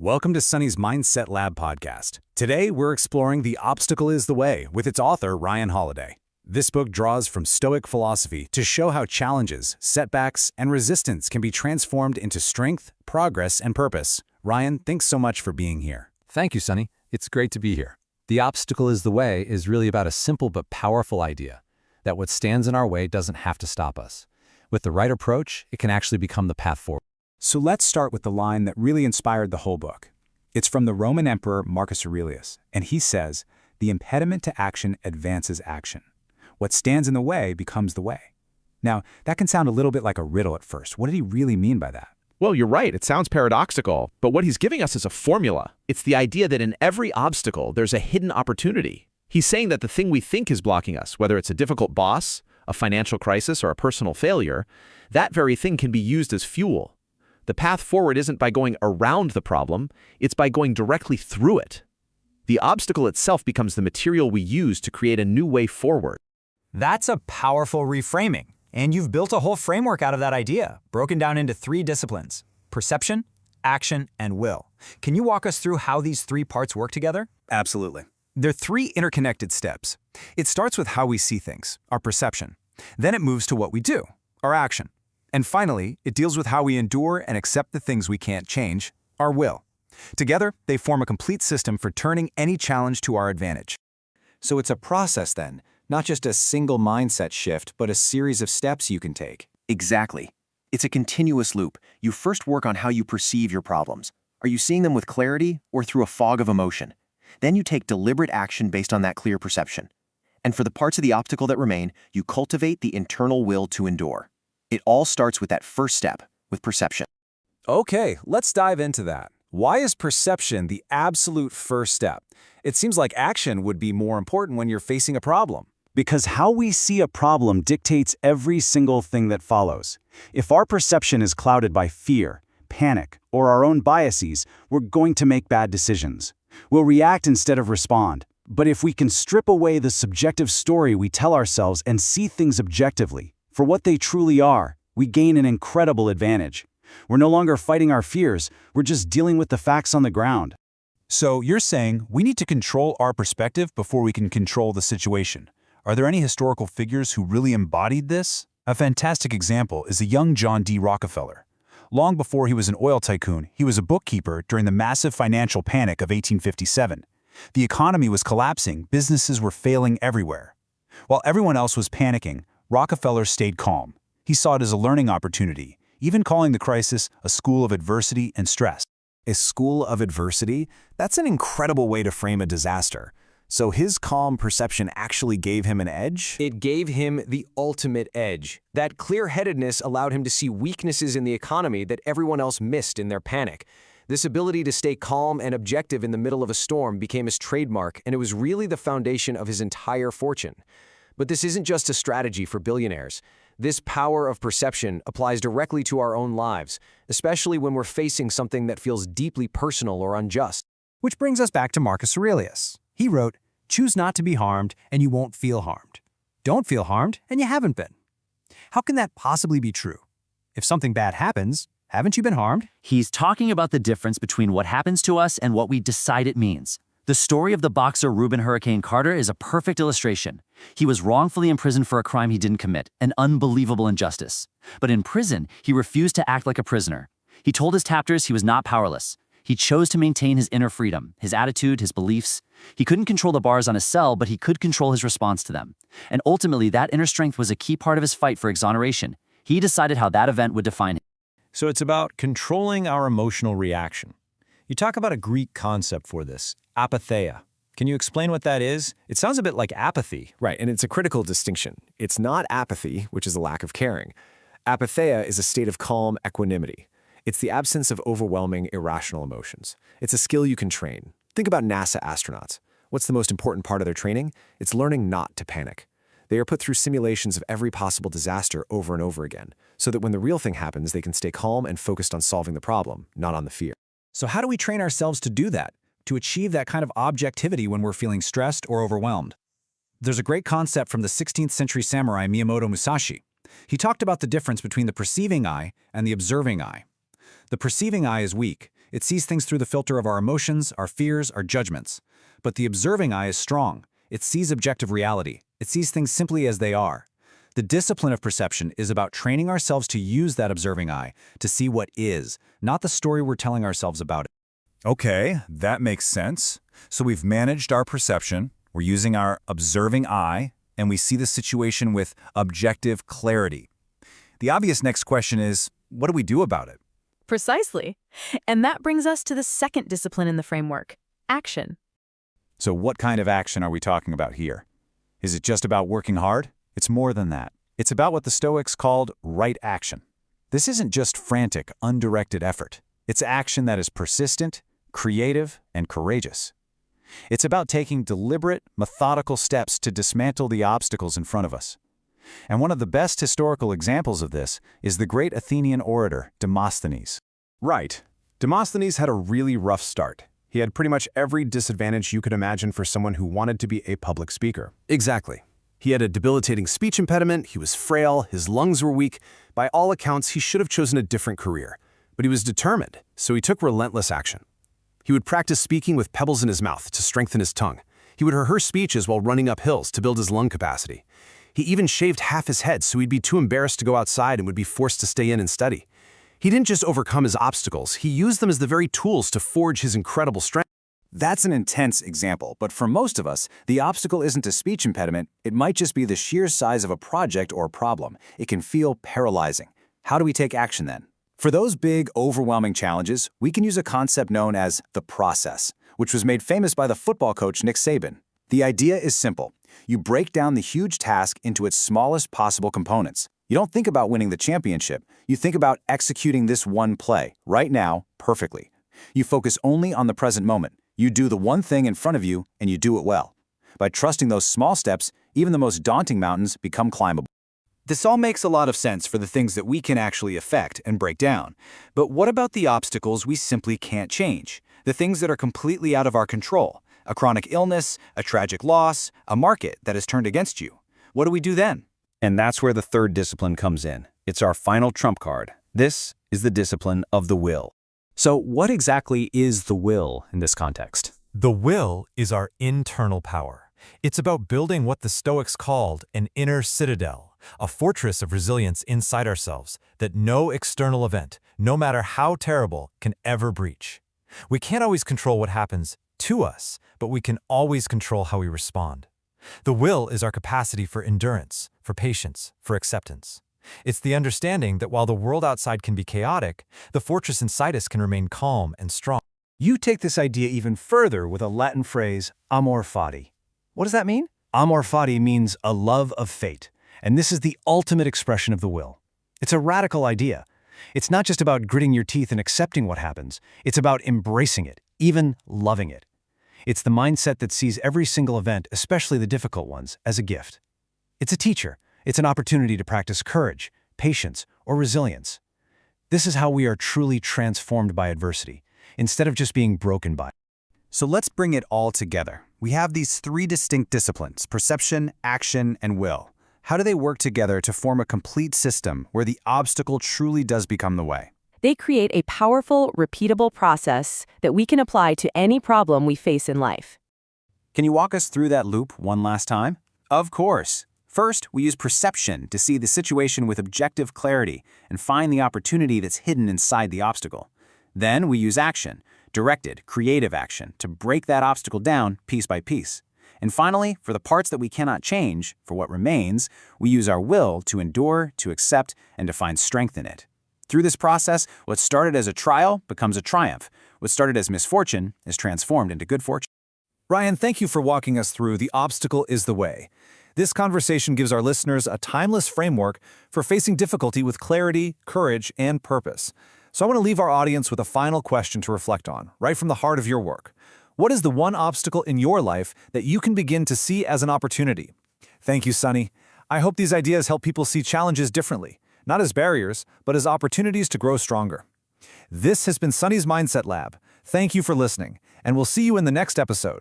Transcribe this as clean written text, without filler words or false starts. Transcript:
Welcome to Sunny's Mindset Lab podcast. Today, we're exploring The Obstacle is the Way with its author, Ryan Holiday. This book draws from Stoic philosophy to show how challenges, setbacks, and resistance can be transformed into strength, progress, and purpose. Ryan, thanks so much for being here. Thank you, Sunny. It's great to be here. The obstacle is the way is really about a simple but powerful idea, that what stands in our way doesn't have to stop us. With the right approach, it can actually become the path forward. So let's start with the line that really inspired the whole book. It's from the Roman Emperor Marcus Aurelius, and he says, "The impediment to action advances action. What stands in the way becomes the way." Now, that can sound a little bit like a riddle at first. What did he really mean by that? Well, you're right. It sounds paradoxical, but what he's giving us is a formula. It's the idea that in every obstacle, there's a hidden opportunity. He's saying that the thing we think is blocking us, whether it's a difficult boss, a financial crisis, or a personal failure, that very thing can be used as fuel. The path forward isn't by going around the problem, it's by going directly through it. The obstacle itself becomes the material we use to create a new way forward. That's a powerful reframing, and you've built a whole framework out of that idea, broken down into 3 disciplines: perception, action, and will. Can you walk us through how these 3 parts work together? Absolutely. They're 3 interconnected steps. It starts with how we see things, our perception. Then it moves to what we do, our action. And finally, it deals with how we endure and accept the things we can't change, our will. Together, they form a complete system for turning any challenge to our advantage. So it's a process then, not just a single mindset shift, but a series of steps you can take. Exactly. It's a continuous loop. You first work on how you perceive your problems. Are you seeing them with clarity or through a fog of emotion? Then you take deliberate action based on that clear perception. And for the parts of the obstacle that remain, you cultivate the internal will to endure. It all starts with that first step, with perception. Okay, let's dive into that. Why is perception the absolute first step? It seems like action would be more important when you're facing a problem. Because how we see a problem dictates every single thing that follows. If our perception is clouded by fear, panic, or our own biases, we're going to make bad decisions. We'll react instead of respond. But if we can strip away the subjective story we tell ourselves and see things objectively, for what they truly are, we gain an incredible advantage. We're no longer fighting our fears, we're just dealing with the facts on the ground. So you're saying we need to control our perspective before we can control the situation. Are there any historical figures who really embodied this? A fantastic example is the young John D. Rockefeller. Long before he was an oil tycoon, he was a bookkeeper during the massive financial panic of 1857. The economy was collapsing, businesses were failing everywhere. While everyone else was panicking, Rockefeller stayed calm. He saw it as a learning opportunity, even calling the crisis a school of adversity and stress. A school of adversity? That's an incredible way to frame a disaster. So his calm perception actually gave him an edge? It gave him the ultimate edge. That clear-headedness allowed him to see weaknesses in the economy that everyone else missed in their panic. This ability to stay calm and objective in the middle of a storm became his trademark, and it was really the foundation of his entire fortune. But this isn't just a strategy for billionaires. This power of perception applies directly to our own lives, especially when we're facing something that feels deeply personal or unjust. Which brings us back to Marcus Aurelius. He wrote, "Choose not to be harmed, and you won't feel harmed. Don't feel harmed, and you haven't been." How can that possibly be true? If something bad happens, haven't you been harmed? He's talking about the difference between what happens to us and what we decide it means. The story of the boxer Reuben Hurricane Carter is a perfect illustration. He was wrongfully imprisoned for a crime he didn't commit, an unbelievable injustice. But in prison, he refused to act like a prisoner. He told his captors he was not powerless. He chose to maintain his inner freedom, his attitude, his beliefs. He couldn't control the bars on his cell, but he could control his response to them. And ultimately, that inner strength was a key part of his fight for exoneration. He decided how that event would define him. So it's about controlling our emotional reaction. You talk about a Greek concept for this, apatheia. Can you explain what that is? It sounds a bit like apathy. Right, and it's a critical distinction. It's not apathy, which is a lack of caring. Apatheia is a state of calm equanimity. It's the absence of overwhelming, irrational emotions. It's a skill you can train. Think about NASA astronauts. What's the most important part of their training? It's learning not to panic. They are put through simulations of every possible disaster over and over again, so that when the real thing happens, they can stay calm and focused on solving the problem, not on the fear. So how do we train ourselves to do that, to achieve that kind of objectivity when we're feeling stressed or overwhelmed? There's a great concept from the 16th century samurai Miyamoto Musashi. He talked about the difference between the perceiving eye and the observing eye. The perceiving eye is weak. It sees things through the filter of our emotions, our fears, our judgments. But the observing eye is strong. It sees objective reality. It sees things simply as they are. The discipline of perception is about training ourselves to use that observing eye, to see what is, not the story we're telling ourselves about it. Okay, that makes sense. So we've managed our perception, we're using our observing eye, and we see the situation with objective clarity. The obvious next question is, what do we do about it? Precisely. And that brings us to the second discipline in the framework, action. So what kind of action are we talking about here? Is it just about working hard? It's more than that. It's about what the Stoics called right action. This isn't just frantic, undirected effort. It's action that is persistent, creative, and courageous. It's about taking deliberate, methodical steps to dismantle the obstacles in front of us. And one of the best historical examples of this is the great Athenian orator, Demosthenes. Right. Demosthenes had a really rough start. He had pretty much every disadvantage you could imagine for someone who wanted to be a public speaker. Exactly. He had a debilitating speech impediment, he was frail, his lungs were weak. By all accounts, he should have chosen a different career. But he was determined, so he took relentless action. He would practice speaking with pebbles in his mouth to strengthen his tongue. He would rehearse speeches while running up hills to build his lung capacity. He even shaved half his head so he'd be too embarrassed to go outside and would be forced to stay in and study. He didn't just overcome his obstacles, he used them as the very tools to forge his incredible strength. That's an intense example, but for most of us, the obstacle isn't a speech impediment. It might just be the sheer size of a project or problem. It can feel paralyzing. How do we take action then? For those big, overwhelming challenges, we can use a concept known as the process, which was made famous by the football coach Nick Saban. The idea is simple. You break down the huge task into its smallest possible components. You don't think about winning the championship. You think about executing this one play, right now, perfectly. You focus only on the present moment. You do the one thing in front of you, and you do it well. By trusting those small steps, even the most daunting mountains become climbable. This all makes a lot of sense for the things that we can actually affect and break down. But what about the obstacles we simply can't change? The things that are completely out of our control? A chronic illness, a tragic loss, a market that has turned against you. What do we do then? And that's where the third discipline comes in. It's our final trump card. This is the discipline of the will. So what exactly is the will in this context? The will is our internal power. It's about building what the Stoics called an inner citadel, a fortress of resilience inside ourselves that no external event, no matter how terrible, can ever breach. We can't always control what happens to us, but we can always control how we respond. The will is our capacity for endurance, for patience, for acceptance. It's the understanding that while the world outside can be chaotic, the fortress inside us can remain calm and strong. You take this idea even further with a Latin phrase, amor fati. What does that mean? Amor fati means a love of fate, and this is the ultimate expression of the will. It's a radical idea. It's not just about gritting your teeth and accepting what happens. It's about embracing it, even loving it. It's the mindset that sees every single event, especially the difficult ones, as a gift. It's a teacher. It's an opportunity to practice courage, patience, or resilience. This is how we are truly transformed by adversity, instead of just being broken by it. So let's bring it all together. We have these three distinct disciplines: perception, action, and will. How do they work together to form a complete system where the obstacle truly does become the way? They create a powerful, repeatable process that we can apply to any problem we face in life. Can you walk us through that loop one last time? Of course. First, we use perception to see the situation with objective clarity and find the opportunity that's hidden inside the obstacle. Then we use action, directed, creative action, to break that obstacle down piece by piece. And finally, for the parts that we cannot change, for what remains, we use our will to endure, to accept, and to find strength in it. Through this process, what started as a trial becomes a triumph. What started as misfortune is transformed into good fortune. Ryan, thank you for walking us through The Obstacle is the Way. This conversation gives our listeners a timeless framework for facing difficulty with clarity, courage, and purpose. So I want to leave our audience with a final question to reflect on, right from the heart of your work. What is the one obstacle in your life that you can begin to see as an opportunity? Thank you, Sunny. I hope these ideas help people see challenges differently, not as barriers, but as opportunities to grow stronger. This has been Sunny's Mindset Lab. Thank you for listening, and we'll see you in the next episode.